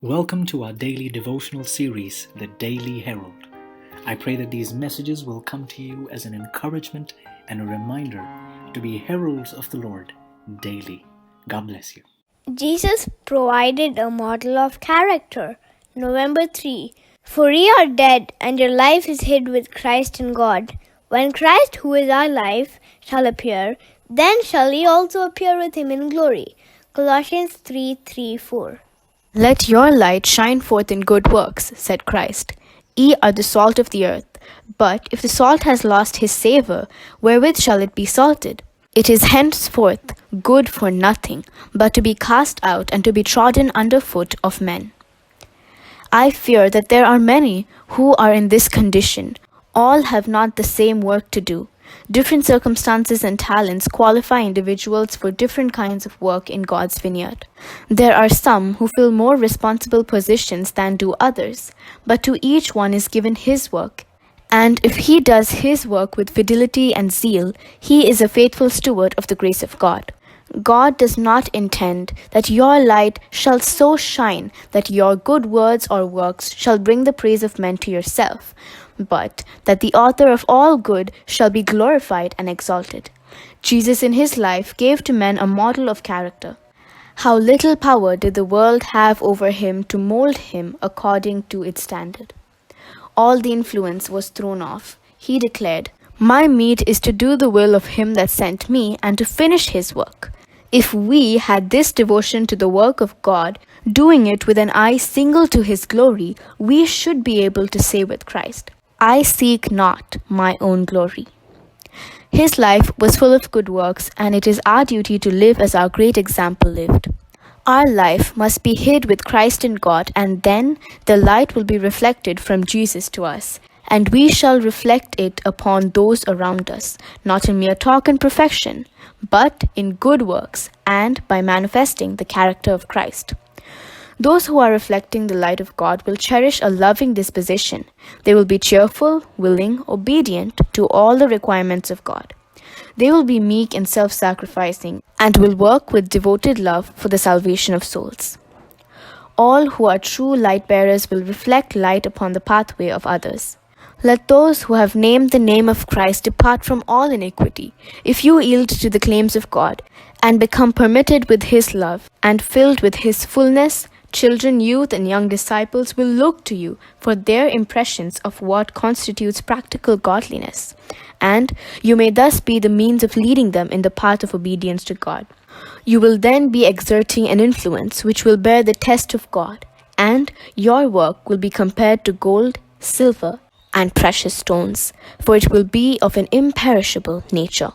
Welcome to our daily devotional series, The Daily Herald. I pray that these messages will come to you as an encouragement and a reminder to be heralds of the Lord daily. God bless you. Jesus provided a model of character. November 3. For ye are dead, and your life is hid with Christ in God. When Christ, who is our life, shall appear, then shall ye also appear with him in glory. Colossians 3:4. Let your light shine forth in good works, said Christ. Ye are the salt of the earth. But if the salt has lost his savour, wherewith shall it be salted? It is henceforth good for nothing, but to be cast out and to be trodden under foot of men. I fear that there are many who are in this condition. All have not the same work to do. Different circumstances and talents qualify individuals for different kinds of work in God's vineyard. There are some who fill more responsible positions than do others, but to each one is given his work. And if he does his work with fidelity and zeal, he is a faithful steward of the grace of God. God does not intend that your light shall so shine that your good words or works shall bring the praise of men to yourself, but that the author of all good shall be glorified and exalted. Jesus in his life gave to men a model of character. How little power did the world have over him to mold him according to its standard. All the influence was thrown off. He declared, "My meat is to do the will of him that sent me and to finish his work." If we had this devotion to the work of God, doing it with an eye single to his glory, we should be able to say with Christ, "I seek not my own glory." His life was full of good works, and it is our duty to live as our great example lived. Our life must be hid with Christ in God, and then the light will be reflected from Jesus to us, and we shall reflect it upon those around us, not in mere talk and profession, but in good works and by manifesting the character of Christ. Those who are reflecting the light of God will cherish a loving disposition. They will be cheerful, willing, obedient to all the requirements of God. They will be meek and self-sacrificing and will work with devoted love for the salvation of souls. All who are true light bearers will reflect light upon the pathway of others. Let those who have named the name of Christ depart from all iniquity. If you yield to the claims of God and become permitted with his love and filled with his fullness, children, youth, and young disciples will look to you for their impressions of what constitutes practical godliness, and you may thus be the means of leading them in the path of obedience to God. You will then be exerting an influence which will bear the test of God, and your work will be compared to gold, silver, and precious stones, for it will be of an imperishable nature.